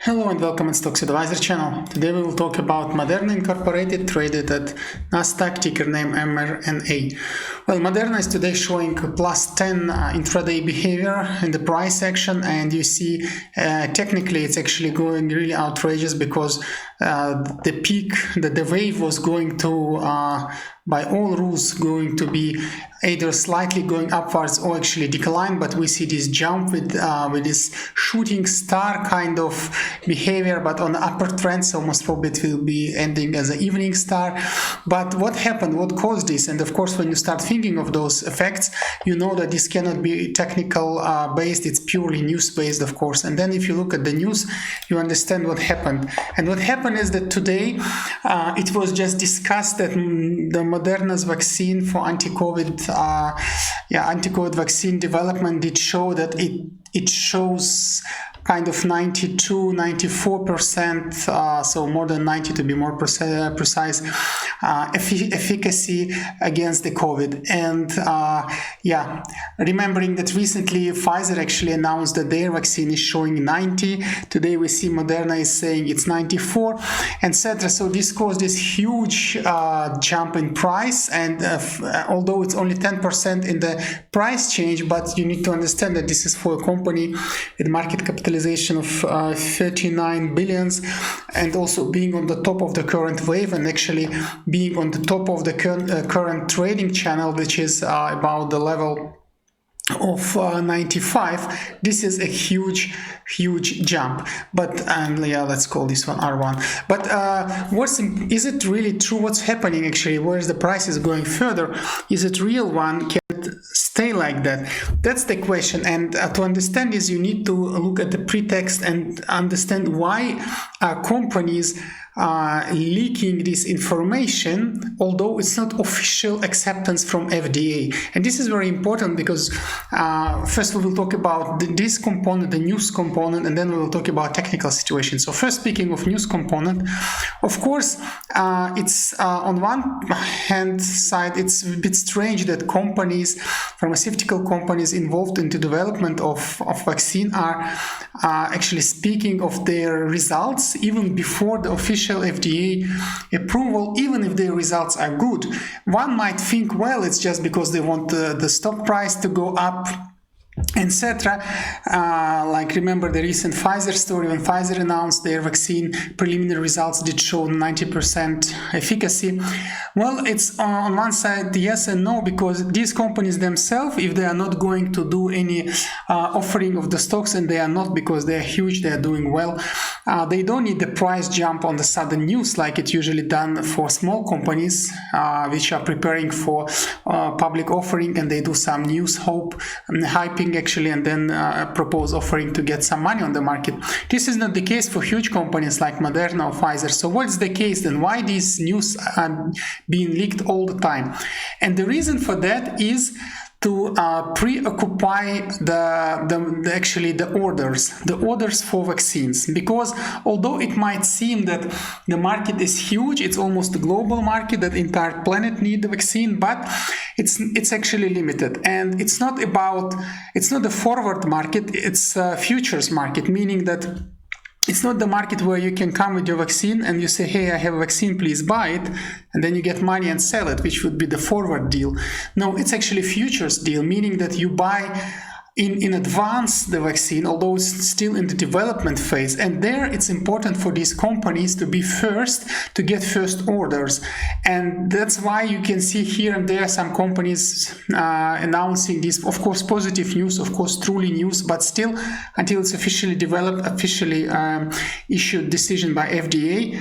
Hello and welcome on Stocks Advisor channel. Today we will talk about Moderna Incorporated, traded at Nasdaq, ticker name MRNA. Well, Moderna is today showing plus 10 intraday behavior in the price action, and you see technically it's actually going really outrageous because the peak, the wave was going to by all rules going to be either slightly going upwards or actually decline, but we see this jump with this shooting star kind of behavior, but on the upper trend, so most probably it will be ending as an evening star. But what happened, what caused this? And of course, when you start thinking of those effects, you know that this cannot be technical based, it's purely news based, of course. And then if you look at the news, you understand what happened. And what happened is that today it was just discussed that the Moderna's vaccine for anti-COVID vaccine development did show that it shows kind of 92-94%, so more than 90 to be more precise, efficacy against the COVID. And remembering that recently Pfizer actually announced that their vaccine is showing 90. Today we see Moderna is saying it's 94, etc. So this caused this huge jump in price, and although it's only 10% in the price change, but you need to understand that this is for a company with market capitalization of 39 billions, and also being on the top of the current wave and actually being on the top of the current trading channel, which is about the level of 95. This is a huge jump. But let's call this one R1. But is it really true? What's happening actually? Where's the price is going further? Is it real one? Can it stay like that? That's the question. And to understand this, you need to look at the pretext and understand why companies leaking this information, although it's not official acceptance from FDA. And this is very important because first we will talk about this component, the news component, and then we will talk about technical situations. So first, speaking of news component, of course, it's on one hand side, it's a bit strange that companies, pharmaceutical companies involved in the development of vaccine are actually speaking of their results even before the official FDA approval, even if their results are good. One might think, well, it's just because they want the stock price to go up, etc. Like remember the recent Pfizer story, when Pfizer announced their vaccine preliminary results did show 90% efficacy. Well, it's on one side yes and no, because these companies themselves, if they are not going to do any offering of the stocks, and they are not because they are huge, they are doing well, they don't need the price jump on the sudden news like it's usually done for small companies which are preparing for public offering, and they do some news hyping actually, and then propose offering to get some money on the market. This is not the case for huge companies like Moderna or Pfizer. So what's the case then? Why these news are being leaked all the time? And the reason for that is to preoccupy the orders for vaccines, because although it might seem that the market is huge, it's almost a global market, that entire planet need the vaccine, but it's actually limited. And it's not the forward market, it's a futures market, meaning that it's not the market where you can come with your vaccine and you say, hey, I have a vaccine, please buy it, and then you get money and sell it, which would be the forward deal. No, it's actually futures deal, meaning that you buy in advance the vaccine, although it's still in the development phase. And there it's important for these companies to be first, to get first orders. And that's why you can see here and there some companies announcing this, of course, positive news, of course, truly news, but still, until it's officially developed, officially issued decision by FDA,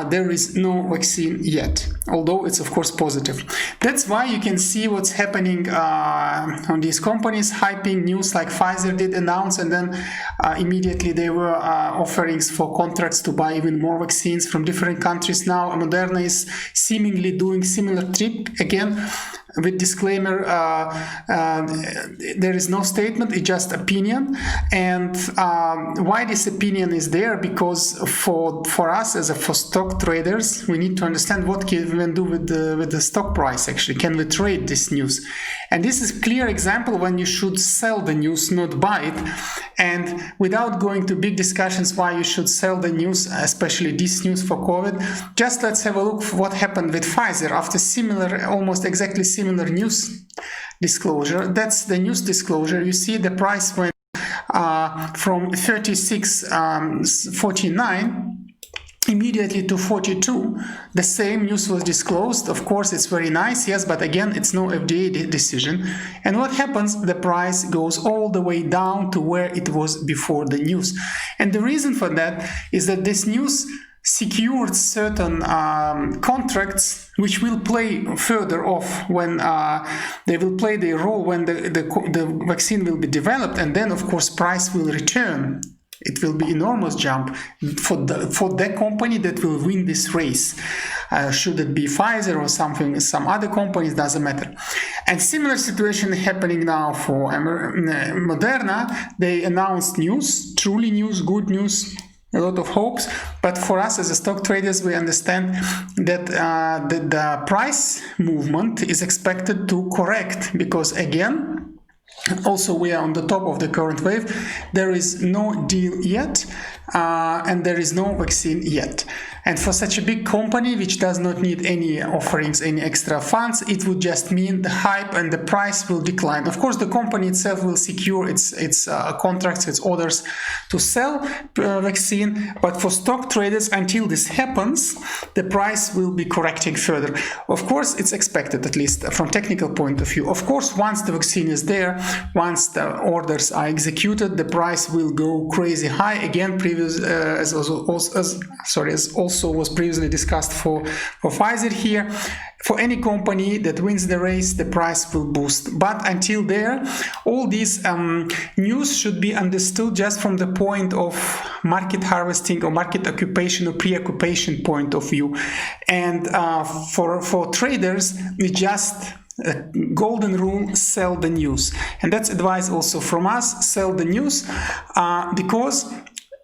there is no vaccine yet, although it's of course positive. That's why you can see what's happening on these companies, hyping news like Pfizer did announce, and then immediately there were offerings for contracts to buy even more vaccines from different countries. Now Moderna is seemingly doing similar trick again. with disclaimer, there is no statement, it's just opinion. And why this opinion is there? Because for us for stock traders, we need to understand what can we do with the stock price. Actually, can we trade this news? And this is a clear example when you should sell the news, not buy it. And without going to big discussions why you should sell the news, especially this news for COVID, just let's have a look for what happened with Pfizer after similar, almost exactly similar news disclosure. That's the news disclosure. You see the price went from 36.49 immediately to 42. The same news was disclosed. Of course, it's very nice, yes, but again, it's no FDA decision. And what happens? The price goes all the way down to where it was before the news. And the reason for that is that this news secured certain contracts which will play further off when they will play their role when the vaccine will be developed, and then of course price will return. It will be enormous jump for the company that will win this race. Should it be Pfizer or some other companies, doesn't matter. And similar situation happening now for Moderna. They announced news, truly news, good news, a lot of hopes, but for us as a stock traders, we understand that the price movement is expected to correct, because again, also we are on the top of the current wave. There is no deal yet, and there is no vaccine yet. And for such a big company which does not need any offerings, any extra funds, it would just mean the hype and the price will decline. Of course, the company itself will secure its contracts, its orders to sell vaccine, but for stock traders, until this happens, the price will be correcting further. Of course, it's expected, at least from technical point of view. Of course, once the vaccine is there, once the orders are executed, the price will go crazy high again. As also was previously discussed for Pfizer here. For any company that wins the race, the price will boost. But until there, all these news should be understood just from the point of market harvesting or market occupation or pre-occupation point of view. And for traders, we just golden rule: sell the news. And that's advice also from us: sell the news, because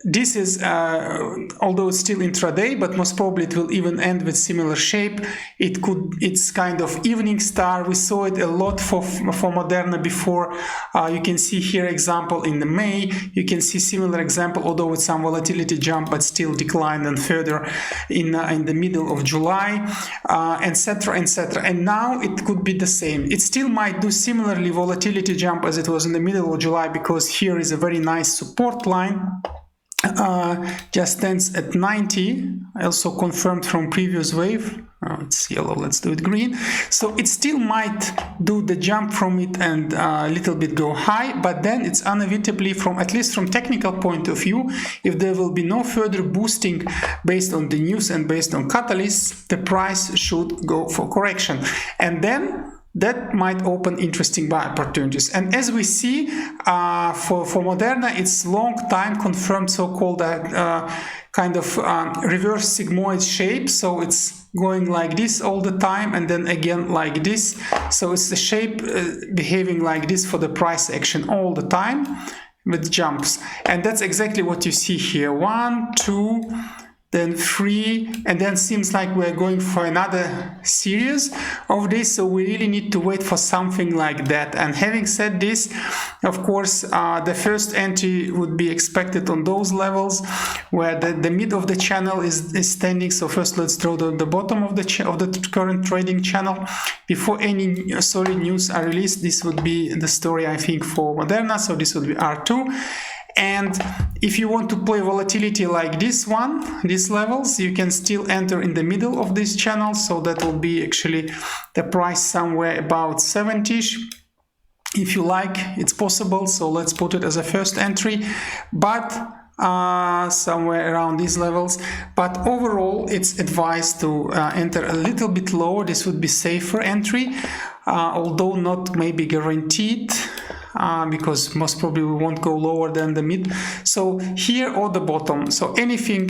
this is, although it's still intraday, but most probably it will even end with similar shape. It's kind of evening star. We saw it a lot for Moderna before. You can see here example in the May. You can see similar example, although with some volatility jump, but still declined and further in the middle of July, etc., etc. And now it could be the same. It still might do similarly volatility jump as it was in the middle of July, because here is a very nice support line. Just stands at 90, also confirmed from previous wave. It's yellow, let's do it green. So it still might do the jump from it and a little bit go high, but then it's inevitably, at least from technical point of view, if there will be no further boosting based on the news and based on catalysts, the price should go for correction. And then that might open interesting buy opportunities. And as we see, for Moderna, it's long time confirmed so-called kind of reverse sigmoid shape. So it's going like this all the time, and then again like this. So it's the shape behaving like this for the price action all the time with jumps. And that's exactly what you see here. 1, 2, then 3, and then seems like we're going for another series of this, so we really need to wait for something like that. And having said this, of course, the first entry would be expected on those levels where the mid of the channel is standing. So first let's draw the bottom of the current trading channel before any solid news are released. This would be the story, I think, for Moderna. So this would be R2. And if you want to play volatility like this one, these levels, you can still enter in the middle of this channel. So that will be actually the price somewhere about 70-ish. If you like, it's possible. So let's put it as a first entry, but somewhere around these levels. But overall, it's advised to enter a little bit lower. This would be safer entry, although not maybe guaranteed. Because most probably we won't go lower than the mid. So here or the bottom. So anything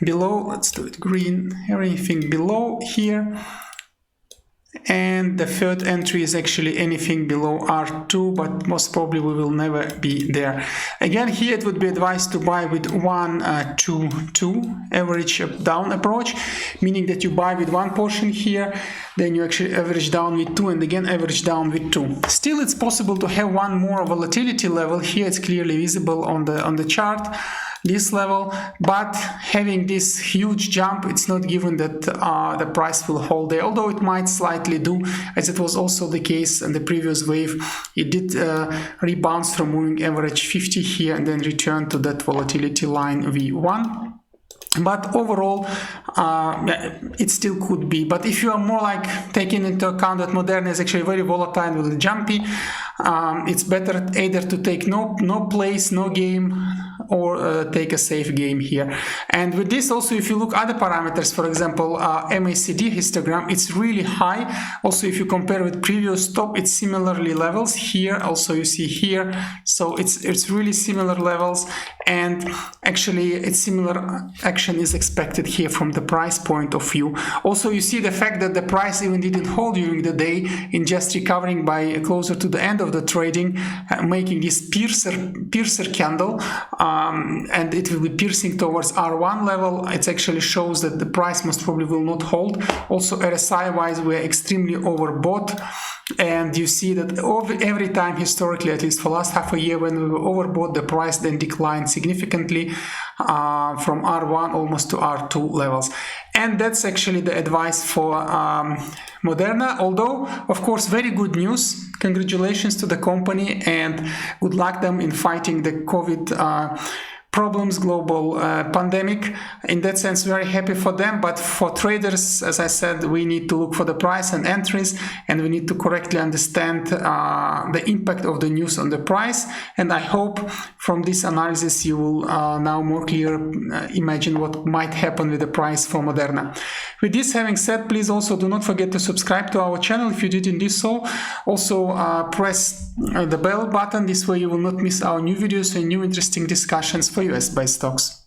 below, let's do it green, anything below here and the third entry is actually anything below R2, but most probably we will never be there. Again, here it would be advised to buy with 1 2 2 average down approach, meaning that you buy with one portion here, then you actually average down with 2, and again average down with 2. Still, it's possible to have one more volatility level. Here it's clearly visible on the chart, this level, but having this huge jump, it's not given that the price will hold there, although it might slightly do, as it was also the case in the previous wave. It did rebound from moving average 50 here and then return to that volatility line V1. But overall, it still could be. But if you are more like taking into account that Moderna is actually very volatile and jumpy, it's better either to take no place, no game, or take a safe game here. And with this also, if you look other parameters, for example, MACD histogram, it's really high. Also, if you compare with previous top, it's similarly levels here. Also, you see here, so it's really similar levels, and actually, it's similar action is expected here from the price point of view. Also, you see the fact that the price even didn't hold during the day, in just recovering by closer to the end of the trading, making this piercer candle, and it will be piercing towards R1 level. It actually shows that the price most probably will not hold. Also, RSI wise, we are extremely overbought, and you see that every time historically, at least for last half a year, when we were overbought, the price then declined significantly from R1 almost to R2 levels. And that's actually the advice for Moderna, although of course very good news. Congratulations to the company and good luck them in fighting the COVID problems, global pandemic. In that sense, very happy for them. But for traders, as I said, we need to look for the price and entries, and we need to correctly understand the impact of the news on the price. And I hope from this analysis you will now more clear imagine what might happen with the price for Moderna. With this having said, please also do not forget to subscribe to our channel if you didn't do so. Also press the bell button. This way you will not miss our new videos and new interesting discussions for US-based stocks.